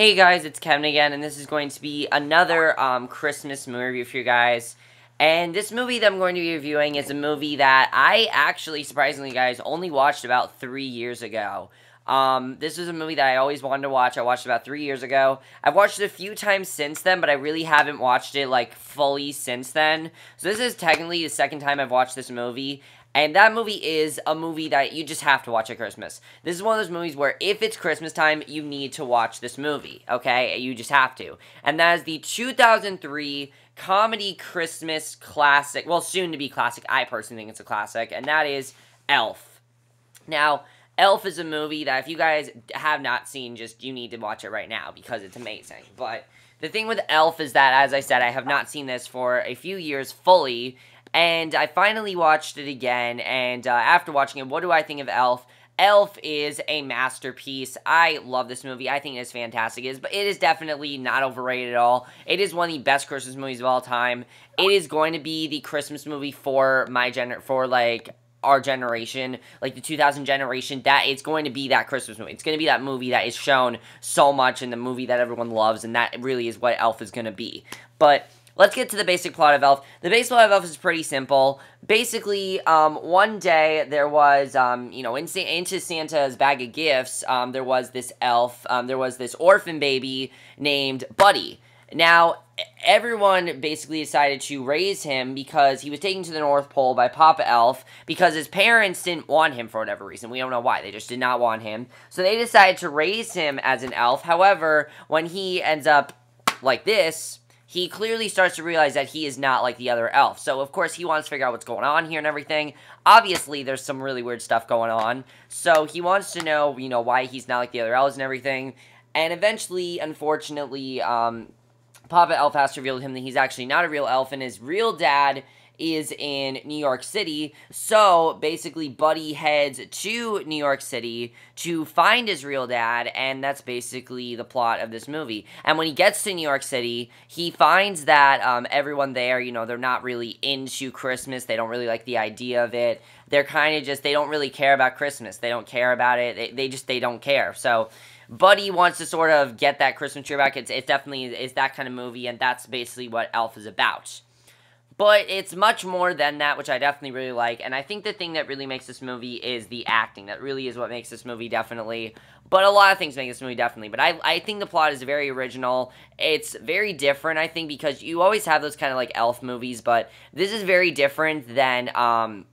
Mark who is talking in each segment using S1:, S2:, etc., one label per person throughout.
S1: Hey guys, it's Kevin again, and this is going to be another Christmas movie review for you guys. And this movie that I'm going to be reviewing is a movie that I actually, surprisingly guys, only watched about 3 years ago. This was a movie that I always wanted to watch. I watched it about 3 years ago. I've watched it a few times since then, but I really haven't watched it, like, fully since then. So this is technically the second time I've watched this movie. And that movie is a movie that you just have to watch at Christmas. This is one of those movies where if it's Christmas time, you need to watch this movie, okay? You just have to. And that is the 2003 comedy Christmas classic, well, soon to be classic. I personally think it's a classic, and that is Elf. Now, Elf is a movie that if you guys have not seen, you need to watch it right now because it's amazing. But the thing with Elf is that, as I said, I have not seen this for a few years fully. And I finally watched it again, and after watching it, what do I think of Elf? Elf is a masterpiece. I love this movie. I think it is fantastic. It is definitely not overrated at all. It is one of the best Christmas movies of all time. It is going to be the Christmas movie for our generation, like the 2000 generation. That it's going to be that Christmas movie. It's going to be that movie that is shown so much, and the movie that everyone loves, and that really is what Elf is going to be. But let's get to the basic plot of Elf. The basic plot of Elf is pretty simple. Basically, one day there was, into Santa's bag of gifts, there was this elf, there was this orphan baby named Buddy. Now, everyone basically decided to raise him because he was taken to the North Pole by Papa Elf because his parents didn't want him for whatever reason. We don't know why. They just did not want him. So they decided to raise him as an elf. However, when he ends up like this, he clearly starts to realize that he is not like the other elf. So, of course, he wants to figure out what's going on here and everything. Obviously, there's some really weird stuff going on. So, he wants to know, why he's not like the other elves and everything. And eventually, unfortunately, Papa Elf has to reveal to him that he's actually not a real elf, and his real dad is in New York City. So basically Buddy heads to New York City to find his real dad, and that's basically the plot of this movie. And when he gets to New York City, he finds that everyone there, they're not really into Christmas. They don't really like the idea of it. They're kind of just, they don't really care about Christmas. They don't care about it. They don't care. So Buddy wants to sort of get that Christmas cheer back. It's definitely that kind of movie, and that's basically what Elf is about. But it's much more than that, which I definitely really like. And I think the thing that really makes this movie is the acting. That really is what makes this movie definitely. But a lot of things make this movie definitely. But I think the plot is very original. It's very different, I think, because you always have those kind of like elf movies. But this is very different than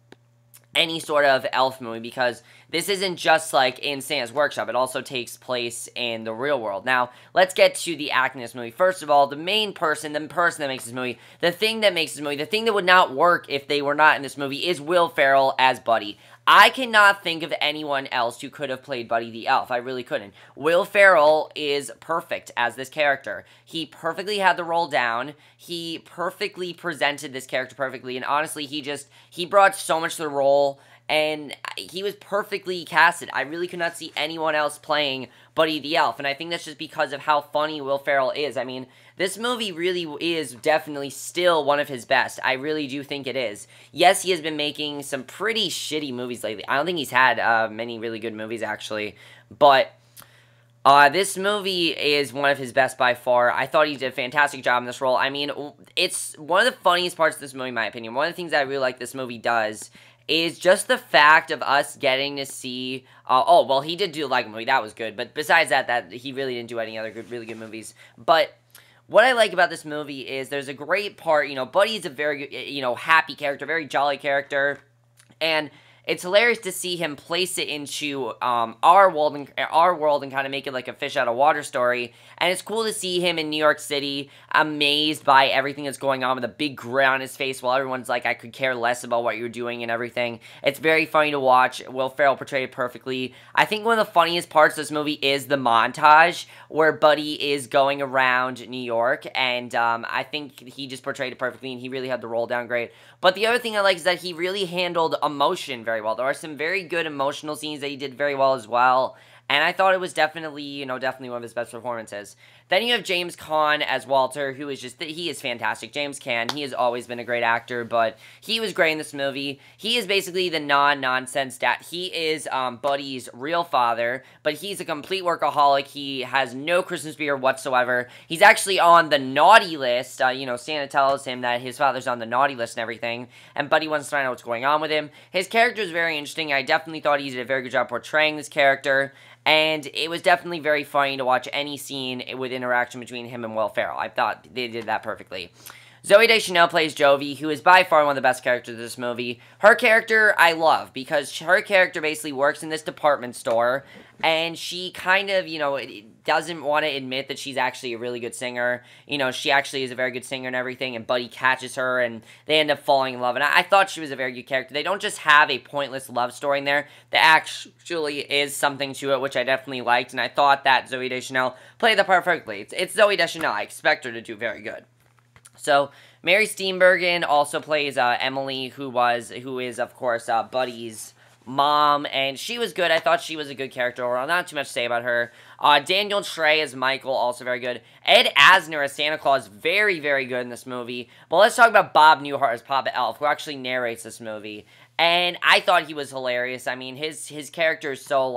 S1: any sort of elf movie, because this isn't just like in Santa's workshop. It also takes place in the real world. Now, let's get to the acting of this movie. First of all, the person that makes this movie, the thing that makes this movie, the thing that would not work if they were not in this movie is Will Ferrell as Buddy. I cannot think of anyone else who could have played Buddy the Elf. I really couldn't. Will Ferrell is perfect as this character. He perfectly had the role down. He perfectly presented this character perfectly. And honestly, he brought so much to the role. And he was perfectly casted. I really could not see anyone else playing Buddy the Elf. And I think that's just because of how funny Will Ferrell is. I mean, this movie really is definitely still one of his best. I really do think it is. Yes, he has been making some pretty shitty movies lately. I don't think he's had many really good movies, actually. But this movie is one of his best by far. I thought he did a fantastic job in this role. I mean, it's one of the funniest parts of this movie, in my opinion. One of the things that I really like this movie does is just the fact of us getting to see, he did do like a movie, that was good, but besides that he really didn't do any other really good movies. But what I like about this movie is there's a great part, Buddy is a very, happy character, very jolly character, and it's hilarious to see him place it into our world and kind of make it like a fish out of water story. And it's cool to see him in New York City, amazed by everything that's going on with a big grin on his face while everyone's like, I could care less about what you're doing and everything. It's very funny to watch. Will Ferrell portrayed it perfectly. I think one of the funniest parts of this movie is the montage where Buddy is going around New York, and I think he just portrayed it perfectly, and he really had the role down great. But the other thing I like is that he really handled emotion very well. There are some very good emotional scenes that he did very well as well. and I thought it was definitely, definitely one of his best performances. Then you have James Caan as Walter, who is he is fantastic. James Caan, he has always been a great actor, but he was great in this movie. He is basically the non-nonsense dad. He is Buddy's real father, but he's a complete workaholic. He has no Christmas spirit whatsoever. He's actually on the naughty list. Santa tells him that his father's on the naughty list and everything, and Buddy wants to find out what's going on with him. His character is very interesting. I definitely thought he did a very good job portraying this character. And it was definitely very funny to watch any scene with interaction between him and Will Ferrell. I thought they did that perfectly. Zooey Deschanel plays Jovi, who is by far one of the best characters of this movie. Her character I love, because her character basically works in this department store, and she kind of, doesn't want to admit that she's actually a really good singer. She actually is a very good singer and everything, and Buddy catches her, and they end up falling in love. And I thought she was a very good character. They don't just have a pointless love story in there. There actually is something to it, which I definitely liked, and I thought that Zooey Deschanel played the part perfectly. It's Zooey Deschanel. I expect her to do very good. So, Mary Steenburgen also plays Emily, who is, of course, Buddy's mom, and she was good. I thought she was a good character overall. Not too much to say about her. Daniel Trey as Michael, also very good. Ed Asner as Santa Claus, very, very good in this movie. But let's talk about Bob Newhart as Papa Elf, who actually narrates this movie. And I thought he was hilarious. I mean, his character is so,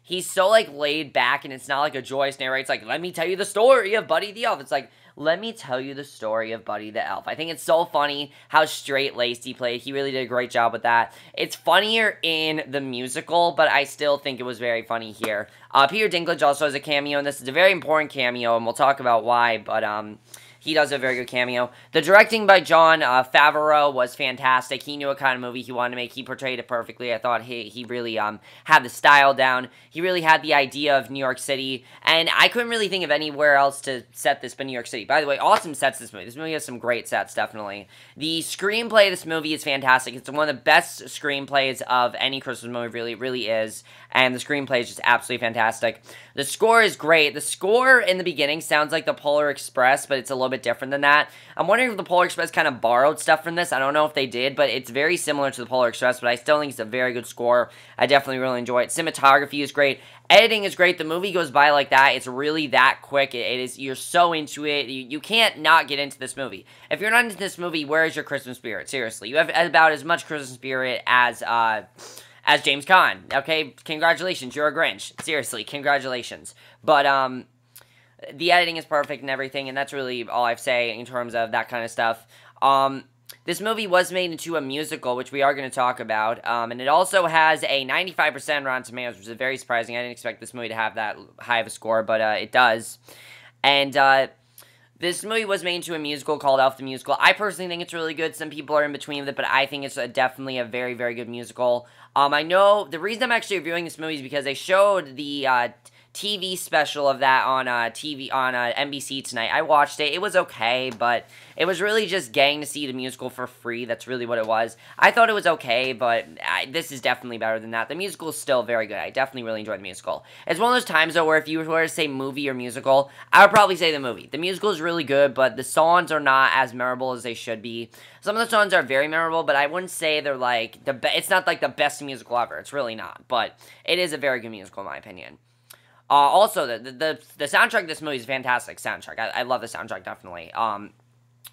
S1: he's so, laid back, and it's not like a joyous narrator. It's like, let me tell you the story of Buddy the Elf. It's like, let me tell you the story of Buddy the Elf. I think it's so funny how straight-laced he played. He really did a great job with that. It's funnier in the musical, but I still think it was very funny here. Peter Dinklage also has a cameo, and this is a very important cameo, and we'll talk about why, but, he does a very good cameo. The directing by Jon Favreau was fantastic. He knew what kind of movie he wanted to make. He portrayed it perfectly. I thought he really had the style down. He really had the idea of New York City. And I couldn't really think of anywhere else to set this but New York City. By the way, awesome sets this movie. This movie has some great sets, definitely. The screenplay of this movie is fantastic. It's one of the best screenplays of any Christmas movie, really is. And the screenplay is just absolutely fantastic. The score is great. The score in the beginning sounds like the Polar Express, but it's a little bit different than that. I'm wondering if the Polar Express kind of borrowed stuff from this. I don't know if they did, but it's very similar to the Polar Express, but I still think it's a very good score. I definitely really enjoy it. Cinematography is great. Editing is great. The movie goes by like that. It's really that quick. It is. You're so into it. You can't not get into this movie. If you're not into this movie, where is your Christmas spirit? Seriously. You have about as much Christmas spirit as James Caan. Okay, congratulations, you're a Grinch. Seriously, congratulations. But, the editing is perfect and everything, and that's really all I have to say in terms of that kind of stuff. This movie was made into a musical, which we are going to talk about, and it also has a 95% Rotten Tomatoes, which is very surprising. I didn't expect this movie to have that high of a score, but it does. And, this movie was made into a musical called Elf the Musical. I personally think it's really good. Some people are in between with it, but I think it's definitely a very, very good musical. I know the reason I'm actually reviewing this movie is because they showed the TV special of that on NBC tonight. I watched it. It was okay, but it was really just getting to see the musical for free. That's really what it was. I thought it was okay, but this is definitely better than that. The musical is still very good. I definitely really enjoyed the musical. It's one of those times, though, where if you were to say movie or musical, I would probably say the movie. The musical is really good, but the songs are not as memorable as they should be. Some of the songs are very memorable, but I wouldn't say they're like it's not like the best musical ever. It's really not, but it is a very good musical in my opinion. Also, the soundtrack of this movie is a fantastic soundtrack. I love the soundtrack, definitely. Also,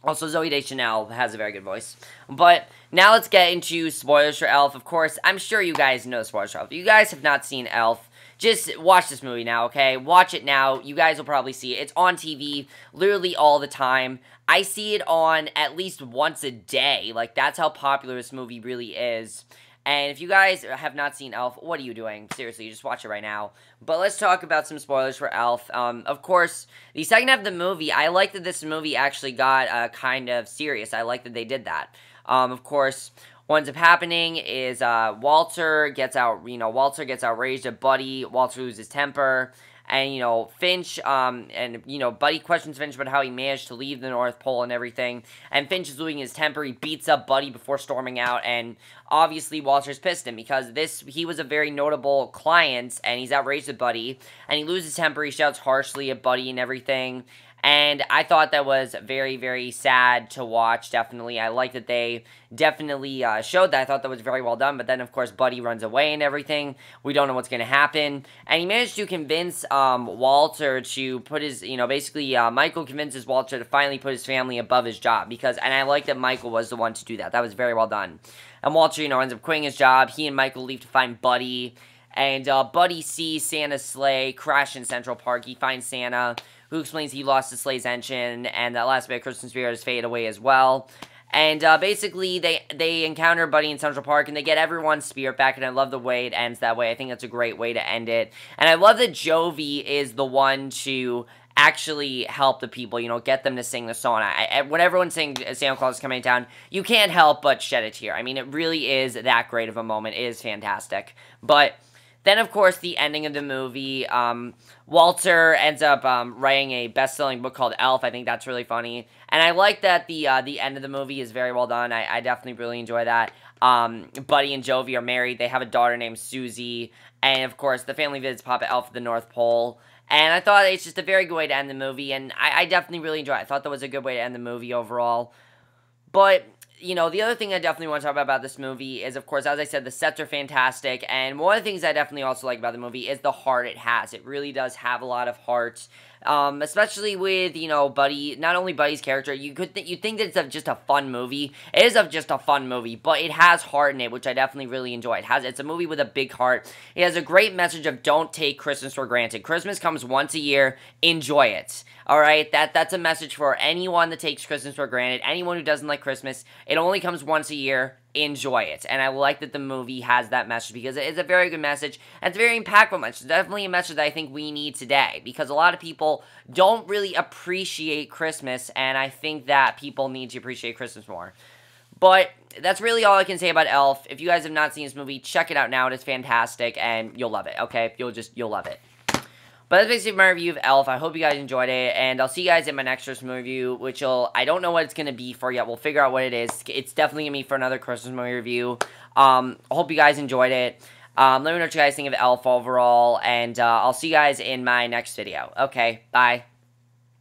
S1: Zooey Deschanel has a very good voice. But now let's get into spoilers for Elf. Of course, I'm sure you guys know spoilers for Elf. If you guys have not seen Elf, just watch this movie now, okay? Watch it now. You guys will probably see it. It's on TV literally all the time. I see it on at least once a day. Like, that's how popular this movie really is. And if you guys have not seen Elf, what are you doing? Seriously, just watch it right now. But let's talk about some spoilers for Elf. Of course, the second half of the movie, I like that this movie actually got kind of serious. I like that they did that. Of course, what ends up happening is Walter gets outraged at Buddy. Walter loses his temper. And, Finch, Buddy questions Finch about how he managed to leave the North Pole and everything. And Finch is losing his temper. He beats up Buddy before storming out. And obviously, Walter's pissed at him because he was a very notable client. And he's outraged at Buddy. And he loses his temper. He shouts harshly at Buddy and everything. And I thought that was very, very sad to watch, definitely. I like that they definitely showed that. I thought that was very well done. But then, of course, Buddy runs away and everything. We don't know what's going to happen. And he managed to convince Walter to put his, basically Michael convinces Walter to finally put his family above his job. And I like that Michael was the one to do that. That was very well done. And Walter, ends up quitting his job. He and Michael leave to find Buddy. And Buddy sees Santa's sleigh crash in Central Park. He finds Santa, who explains he lost his sleigh's engine, and that last bit of Christmas spirit has faded away as well. And basically, they encounter Buddy in Central Park, and they get everyone's spirit back, and I love the way it ends that way. I think that's a great way to end it. And I love that Jovi is the one to actually help the people, get them to sing the song. When everyone's saying Santa Claus is coming to town, you can't help but shed a tear. I mean, it really is that great of a moment. It is fantastic. But then, of course, the ending of the movie, Walter ends up writing a best-selling book called Elf. I think that's really funny. And I like that the end of the movie is very well done. I definitely really enjoy that. Buddy and Jovi are married. They have a daughter named Susie. And, of course, the family visits Papa Elf at the North Pole. And I thought it's just a very good way to end the movie. And I definitely really enjoyed it. I thought that was a good way to end the movie overall. But the other thing I definitely want to talk about this movie is, of course, as I said, the sets are fantastic, and one of the things I definitely also like about the movie is the heart it has. It really does have a lot of heart, especially with, Buddy, not only Buddy's character. You think that it's just a fun movie. It is just a fun movie, but it has heart in it, which I definitely really enjoy. It's a movie with a big heart. It has a great message of don't take Christmas for granted. Christmas comes once a year. Enjoy it. All right, that's a message for anyone that takes Christmas for granted, anyone who doesn't like Christmas. It only comes once a year. Enjoy it. And I like that the movie has that message because it's a very good message. And it's a very impactful message. It's definitely a message that I think we need today because a lot of people don't really appreciate Christmas, and I think that people need to appreciate Christmas more. But that's really all I can say about Elf. If you guys have not seen this movie, check it out now. It is fantastic, and you'll love it, okay? You'll love it. But that's basically my review of Elf. I hope you guys enjoyed it, and I'll see you guys in my next Christmas review, I don't know what it's going to be for yet. We'll figure out what it is. It's definitely going to be for another Christmas movie review. I hope you guys enjoyed it. Let me know what you guys think of Elf overall, and I'll see you guys in my next video. Okay, bye.